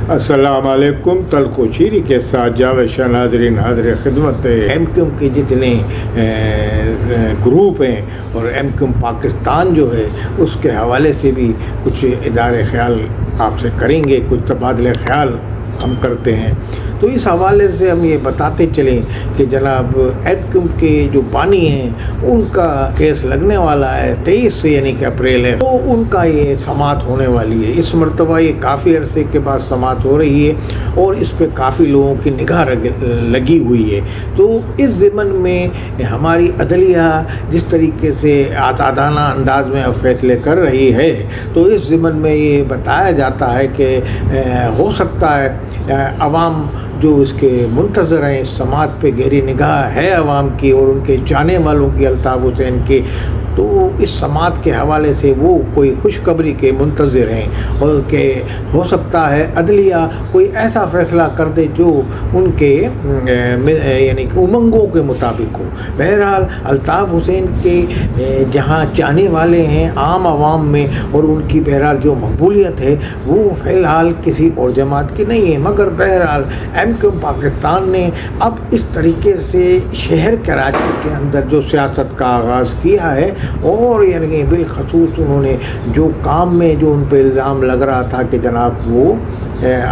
السلام علیکم. تلخ و شیری کے ساتھ جاوید شاہ ناظرین حاضر خدمت. ایم کیو ایم کے جتنے گروپ ہیں اور ایم کیو ایم پاکستان جو ہے اس کے حوالے سے بھی کچھ ادارے خیال آپ سے کریں گے, کچھ تبادلہ خیال ہم کرتے ہیں. تو اس حوالے سے ہم یہ بتاتے چلیں کہ جناب ایم کیو ایم کے جو بانی ہیں ان کا کیس لگنے والا ہے 23 سے, یعنی کہ اپریل ہے, تو ان کا یہ سماعت ہونے والی ہے. اس مرتبہ یہ کافی عرصے کے بعد سماعت ہو رہی ہے اور اس پہ کافی لوگوں کی نگاہ لگی ہوئی ہے. تو اس ضمن میں ہماری عدلیہ جس طریقے سے آزادانہ انداز میں اب فیصلے کر رہی ہے, تو اس ضمن میں یہ بتایا جاتا ہے کہ ہو سکتا ہے عوام جو اس کے منتظر ہیں, اس سماعت پہ گہری نگاہ ہے عوام کی اور ان کے جانے والوں کی, الطاف حسین کے, تو اس سماعت کے حوالے سے وہ کوئی خوشخبری کے منتظر ہیں اور کہ ہو سکتا ہے عدلیہ کوئی ایسا فیصلہ کر دے جو ان کے یعنی کہ امنگوں کے مطابق ہو. بہرحال الطاف حسین کے جہاں چاہنے والے ہیں عام عوام میں اور ان کی بہرحال جو مقبولیت ہے وہ فی الحال کسی اور جماعت کی نہیں ہے, مگر بہرحال ایم کیو ایم پاکستان نے اب اس طریقے سے شہر کراچی کے اندر جو سیاست کا آغاز کیا ہے اور یعنی بالخصوص انہوں نے جو کام میں جو ان پہ الزام لگ رہا تھا کہ جناب وہ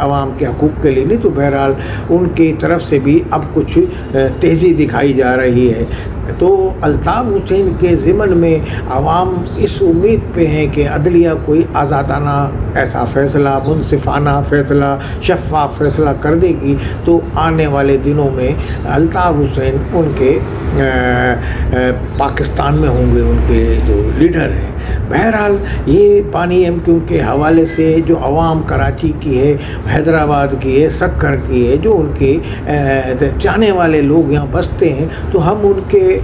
عوام کے حقوق کے لیے نہیں, تو بہرحال ان کی طرف سے بھی اب کچھ تیزی دکھائی جا رہی ہے. تو الطاف حسین کے ضمن میں عوام اس امید پہ ہیں کہ عدلیہ کوئی آزادانہ ایسا فیصلہ, منصفانہ فیصلہ, شفاف فیصلہ کر دے گی, تو آنے والے دنوں میں الطاف حسین ان کے پاکستان میں ہوں گے, ان کے جو لیڈر ہیں. بہرحال یہ بانی ایم کیو ایم کے حوالے سے جو عوام کراچی کی ہے, حیدرآباد کی ہے, سکر کی ہے, جو ان کے چاہنے والے لوگ یہاں بستے ہیں, تو ہم ان کے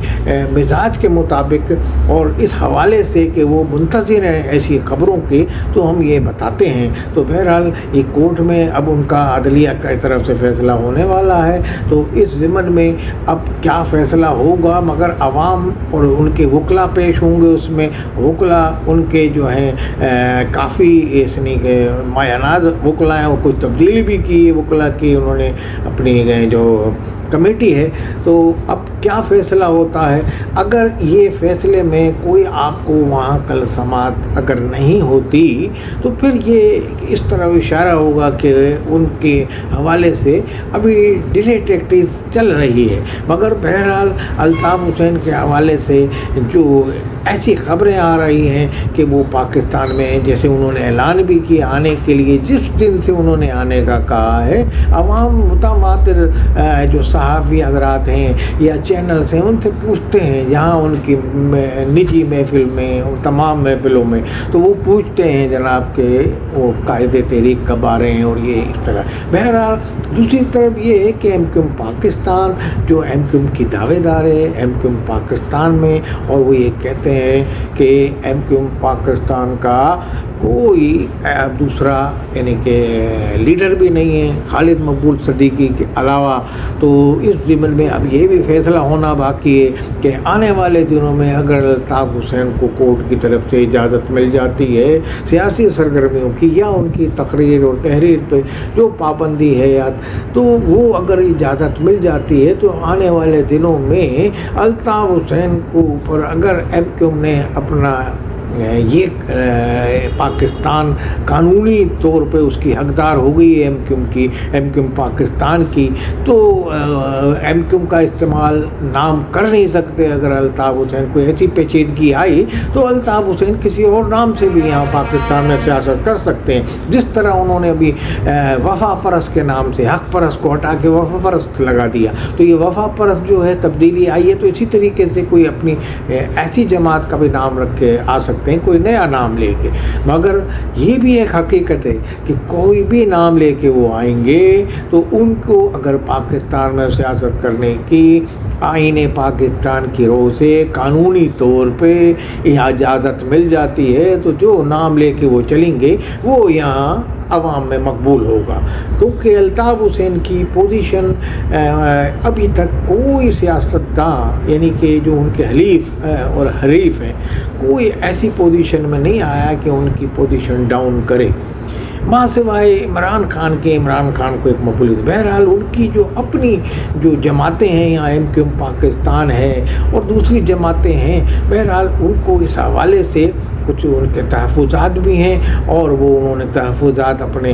مزاج کے مطابق اور اس حوالے سے کہ وہ منتظر ہیں ایسی خبروں کے, تو ہم یہ بتاتے ہیں. تو بہرحال یہ کورٹ میں اب ان کا عدلیہ کی طرف سے فیصلہ ہونے والا ہے, تو اس ضمن میں اب کیا فیصلہ ہوگا, مگر عوام اور ان کے وکلا پیش ہوں گے. اس میں وکلا ان کے جو ہیں کافی اس نے مایہ ناز وکلا ہیں, اور کوئی تبدیلی بھی کی ہے وکلا کی, انہوں نے اپنی جو کمیٹی ہے. تو اب کیا فیصلہ ہوتا ہے, اگر یہ فیصلے میں کوئی آپ کو وہاں کل سماعت اگر نہیں ہوتی تو پھر یہ اس طرح اشارہ ہوگا کہ ان کے حوالے سے ابھی ڈیلے ٹیکٹکس چل رہی ہے. مگر بہرحال الطاف حسین کے حوالے سے جو ایسی خبریں آ رہی ہیں کہ وہ پاکستان میں, جیسے انہوں نے اعلان بھی کیا آنے کے لیے, جس دن سے انہوں نے آنے کا کہا ہے, عوام متواتر جو صحافی حضرات ہیں یا چینلز ہیں ان سے پوچھتے ہیں جہاں ان کی نجی محفل میں, تمام محفلوں میں, تو وہ پوچھتے ہیں جناب کہ وہ قائد تحریک کب آ رہے ہیں, اور یہ اس طرح. بہرحال دوسری طرف یہ ہے کہ ایم کیو ایم پاکستان جو ایم کیو ایم کی دعوے دار ہے ایم کیو ایم پاکستان میں, اور وہ یہ کہتے ہیں کہ ایم کیو ایم پاکستان کا کوئی دوسرا یعنی کہ لیڈر بھی نہیں ہے خالد مقبول صدیقی کے علاوہ. تو اس ضمن میں اب یہ بھی فیصلہ ہونا باقی ہے کہ آنے والے دنوں میں اگر الطاف حسین کو کورٹ کی طرف سے اجازت مل جاتی ہے سیاسی سرگرمیوں کی یا ان کی تقریر اور تحریر پہ جو پابندی ہے تو وہ اگر اجازت مل جاتی ہے, تو آنے والے دنوں میں الطاف حسین کو اوپر اگر ایم کیو ایم نے اپنا یہ پاکستان قانونی طور پہ اس کی حقدار ہو گئی ہے ایم کیو ایم پاکستان کی, تو ایم کیو ایم کا استعمال نام کر نہیں سکتے. اگر الطاف حسین کو ایسی پیچیدگی آئی تو الطاف حسین کسی اور نام سے بھی یہاں پاکستان میں سیاست کر سکتے ہیں, جس طرح انہوں نے ابھی وفا پرست کے نام سے حق پرست کو ہٹا کے وفا پرست لگا دیا. تو یہ وفا پرست جو ہے تبدیلی آئی ہے, تو اسی طریقے سے کوئی اپنی ایسی جماعت کا بھی نام رکھ کے آ سکتے ہیں, کوئی نیا نام لے کے. مگر یہ بھی ایک حقیقت ہے کہ کوئی بھی نام لے کے وہ آئیں گے تو ان کو اگر پاکستان میں سیاست کرنے کی آئین پاکستان کی روح سے قانونی طور پہ اجازت مل جاتی ہے, تو جو نام لے کے وہ چلیں گے وہ یہاں عوام میں مقبول ہوگا. کیونکہ الطاف حسین کی پوزیشن ابھی تک کوئی سیاستداں یعنی کہ جو ان کے حلیف اور حریف ہیں کوئی ایسی پوزیشن میں نہیں آیا کہ ان کی پوزیشن ڈاؤن کرے. ماں سوائے عمران خان کے، عمران خان کو ایک مقبولیت، بہرحال ان کی جو اپنی جو جماعتیں ہیں، یہاں ایم کیو ایم پاکستان ہے اور دوسری جماعتیں ہیں، بہرحال ان کو اس حوالے سے کچھ ان کے تحفظات بھی ہیں، اور وہ انہوں نے تحفظات اپنے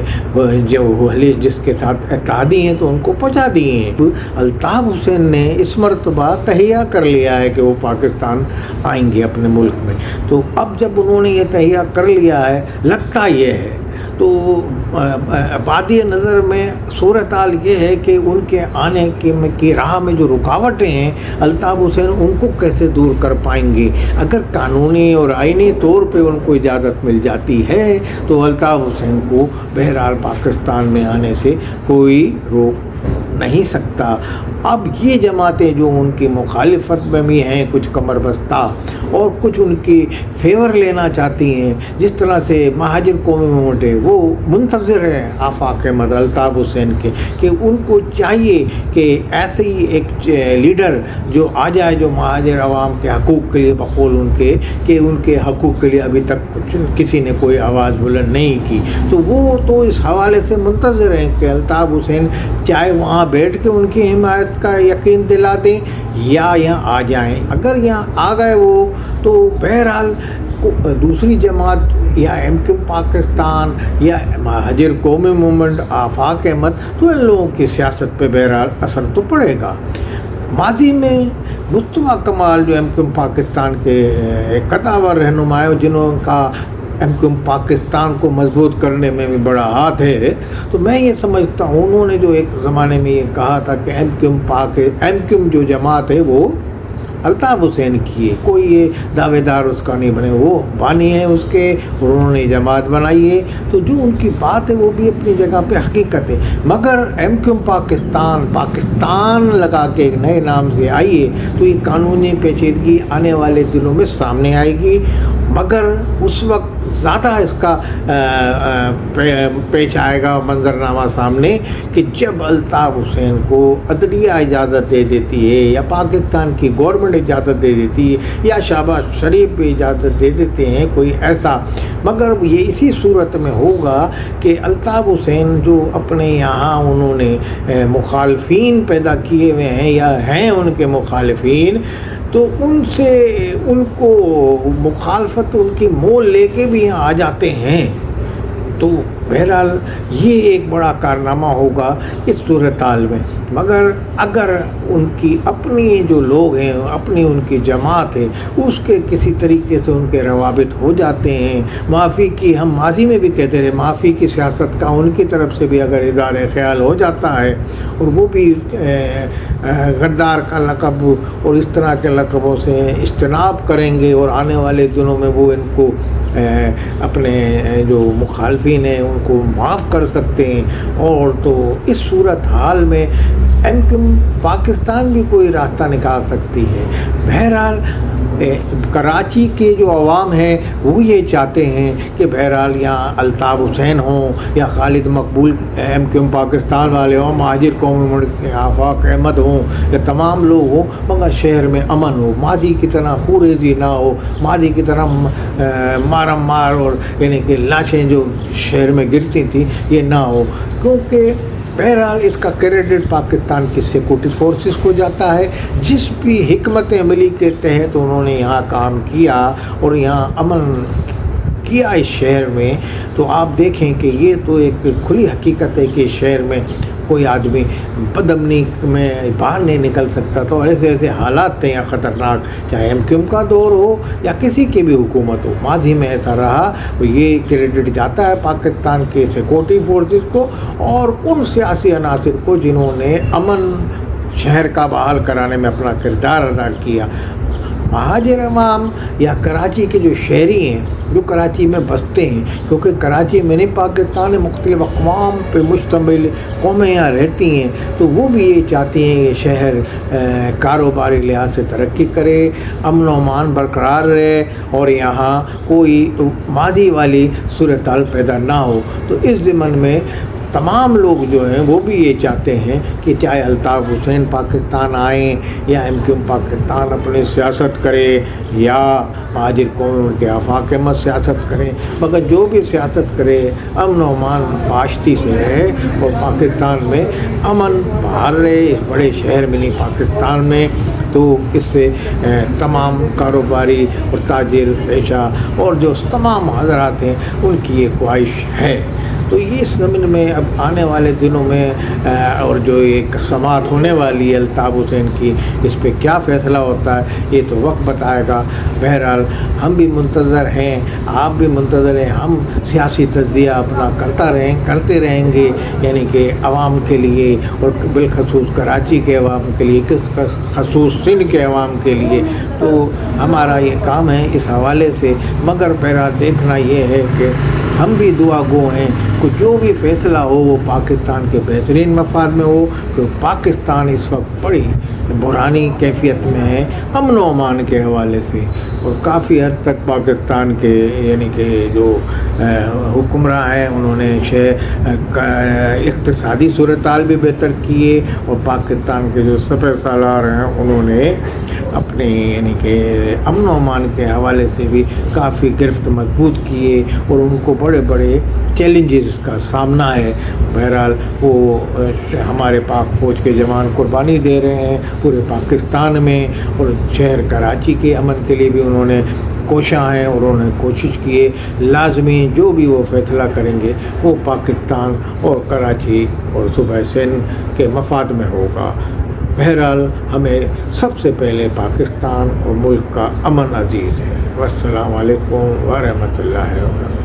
جو اہل جس کے ساتھ اتحادی ہیں تو ان کو پہنچا دیے ہیں۔ الطاف حسین نے اس مرتبہ تہیہ کر لیا ہے کہ وہ پاکستان آئیں گے اپنے ملک میں، تو اب جب انہوں نے یہ تہیہ کر لیا ہے، لگتا یہ ہے تو بادی نظر میں صورتحال یہ ہے کہ ان کے آنے کی راہ میں جو رکاوٹیں ہیں، الطاف حسین ان کو کیسے دور کر پائیں گے۔ اگر قانونی اور آئینی طور پہ ان کو اجازت مل جاتی ہے تو الطاف حسین کو بہرحال پاکستان میں آنے سے کوئی روک نہیں سکتا۔ اب یہ جماعتیں جو ان کی مخالفت میں بھی ہیں، کچھ کمر بستہ اور کچھ ان کی فیور لینا چاہتی ہیں، جس طرح سے مہاجر قومی موومنٹ ہے، وہ منتظر ہیں آفاق احمد، الطاف حسین کے، کہ ان کو چاہیے کہ ایسے ہی ایک لیڈر جو آ جائے جو مہاجر عوام کے حقوق کے لیے، بقول ان کے کہ ان کے حقوق کے لیے ابھی تک کچھ کسی نے کوئی آواز بلند نہیں کی، تو وہ تو اس حوالے سے منتظر ہیں کہ الطاف حسین چاہے وہاں بیٹھ کے ان کی حمایت کا یقین دلا دیں یا یہاں آ جائیں۔ اگر یہاں آ گئے وہ تو بہرحال دوسری جماعت یا ایم کیو پاکستان یا مہاجر قومی موومنٹ، آفاق احمد، تو ان لوگوں کی سیاست پہ بہرحال اثر تو پڑے گا۔ ماضی میں مصطفیٰ کمال جو ایم کیو پاکستان کے ایک قداور رہنما ہے، جنہوں کا ایم کیو پاکستان کو مضبوط کرنے میں بھی بڑا ہاتھ ہے، تو میں یہ سمجھتا ہوں انہوں نے جو ایک زمانے میں یہ کہا تھا کہ ایم کیو جو جماعت ہے وہ الطاف حسین کی ہے، کوئی یہ دعوے دار اس کا نہیں بنے، وہ بانی ہے اس کے، اور انہوں نے جماعت بنائی ہے، تو جو ان کی بات ہے وہ بھی اپنی جگہ پہ حقیقت ہے۔ مگر ایم کیو پاکستان لگا کے ایک نئے نام سے آئی ہے تو یہ قانونی پیچیدگی آنے والے دنوں میں سامنے آئے گی، مگر اس وقت زیادہ اس کا پیش آئے گا منظرنامہ سامنے کہ جب الطاف حسین کو عدلیہ اجازت دے دیتی ہے یا پاکستان کی گورنمنٹ اجازت دے دیتی ہے یا شہباز شریف بھی اجازت دے دیتے ہیں کوئی ایسا، مگر یہ اسی صورت میں ہوگا کہ الطاف حسین جو اپنے یہاں انہوں نے مخالفین پیدا کیے ہوئے ہیں یا ہیں ان کے مخالفین، تو ان سے ان کو مخالفت ان کی مول لے کے بھی یہاں آ جاتے ہیں، تو بہرحال یہ ایک بڑا کارنامہ ہوگا اس صورتحال میں۔ مگر اگر ان کی اپنی جو لوگ ہیں، اپنی ان کی جماعت ہے، اس کے کسی طریقے سے ان کے روابط ہو جاتے ہیں، معافی کی ہم ماضی میں بھی کہتے رہے، معافی کی سیاست کا ان کی طرف سے بھی اگر اظہار خیال ہو جاتا ہے اور وہ بھی غدار کا لقب اور اس طرح کے لقبوں سے اجتناب کریں گے اور آنے والے دنوں میں وہ ان کو اپنے جو مخالفین ہیں ان کو معاف کر سکتے ہیں، اور تو اس صورت حال میں ایم کیو پاکستان بھی کوئی راستہ نکال سکتی ہے۔ بہرحال کراچی کے جو عوام ہیں وہ یہ چاہتے ہیں کہ بہرحال یہاں الطاف حسین ہوں یا خالد مقبول ایم کیو پاکستان والے ہوں، مہاجر قومی موومنٹ کے آفاق احمد ہوں یا تمام لوگ ہوں، مگر شہر میں امن ہو، ماضی کی طرح خوریزی نہ ہو، ماضی کی طرح مارم مار اور یعنی کہ لاشیں جو شہر میں گرتی تھیں یہ نہ ہو، کیونکہ بہرحال اس کا کریڈٹ پاکستان کی سیکورٹی فورسز کو جاتا ہے، جس بھی حکمت عملی کے تحت انہوں نے یہاں کام کیا اور یہاں امن کیا اس شہر میں، تو آپ دیکھیں کہ یہ تو ایک کھلی حقیقت ہے کہ شہر میں کوئی آدمی بدامنی میں باہر نہیں نکل سکتا، تو ایسے ایسے حالات تھے یا خطرناک، چاہے ایم کیو کا دور ہو یا کسی کی بھی حکومت ہو، ماضی میں ایسا رہا، تو یہ کریڈٹ جاتا ہے پاکستان کے سیکورٹی فورسز کو اور ان سیاسی عناصر کو جنہوں نے امن شہر کا بحال کرانے میں اپنا کردار ادا کیا۔ مہاجر عوام یا کراچی کے جو شہری ہیں جو کراچی میں بستے ہیں، کیونکہ کراچی میں نہیں پاکستان مختلف اقوام پہ مشتمل قومیں یہاں رہتی ہیں، تو وہ بھی یہ چاہتی ہیں کہ شہر کاروباری لحاظ سے ترقی کرے، امن و امان برقرار رہے اور یہاں کوئی ماضی والی صورتحال پیدا نہ ہو۔ تو اس ضمن میں تمام لوگ جو ہیں وہ بھی یہ چاہتے ہیں کہ چاہے الطاف حسین پاکستان آئیں یا MQ پاکستان اپنی سیاست کرے یا مہاجر قوم ان کے آفاق احمد سیاست کریں، مگر جو بھی سیاست کرے امن و امان پاشتی سے رہے اور پاکستان میں امن بحال رہے، اس بڑے شہر منی پاکستان میں۔ تو اس سے تمام کاروباری اور تاجر پیشہ اور جو تمام حضرات ہیں ان کی یہ خواہش ہے۔ تو یہ اس زمین میں اب آنے والے دنوں میں اور جو ایک سماعت ہونے والی ہے الطاف حسین کی، اس پہ کیا فیصلہ ہوتا ہے یہ تو وقت بتائے گا۔ بہرحال ہم بھی منتظر ہیں، آپ بھی منتظر ہیں، ہم سیاسی تجزیہ اپنا کرتے رہیں گے، یعنی کہ عوام کے لیے اور بالخصوص کراچی کے عوام کے لیے، خصوص سندھ کے عوام کے لیے۔ تو ہمارا یہ کام ہے اس حوالے سے، مگر بہرحال دیکھنا یہ ہے کہ ہم بھی دعا گو ہیں کہ جو بھی فیصلہ ہو وہ پاکستان کے بہترین مفاد میں ہو، کہ پاکستان اس وقت بڑی بحرانی کیفیت میں ہے امن و امان کے حوالے سے، اور کافی حد تک پاکستان کے یعنی کہ جو حکمراں ہیں انہوں نے اقتصادی صورتحال بھی بہتر کیے، اور پاکستان کے جو سپہ سالار ہیں انہوں نے اپنے یعنی کہ امن و امان کے حوالے سے بھی کافی گرفت مضبوط کیے، اور ان کو بڑے بڑے چیلنجز کا سامنا ہے۔ بہرحال وہ ہمارے پاک فوج کے جوان قربانی دے رہے ہیں پورے پاکستان میں، اور شہر کراچی کے امن کے لیے بھی انہوں نے کوشاں ہیں، اور انہوں نے کوشش کی ہے۔ لازمی جو بھی وہ فیصلہ کریں گے وہ پاکستان اور کراچی اور صوبہ سندھ کے مفاد میں ہوگا۔ بہرحال ہمیں سب سے پہلے پاکستان اور ملک کا امن عزیز ہے۔ والسلام علیکم ورحمۃ اللہ وبرکاتہ۔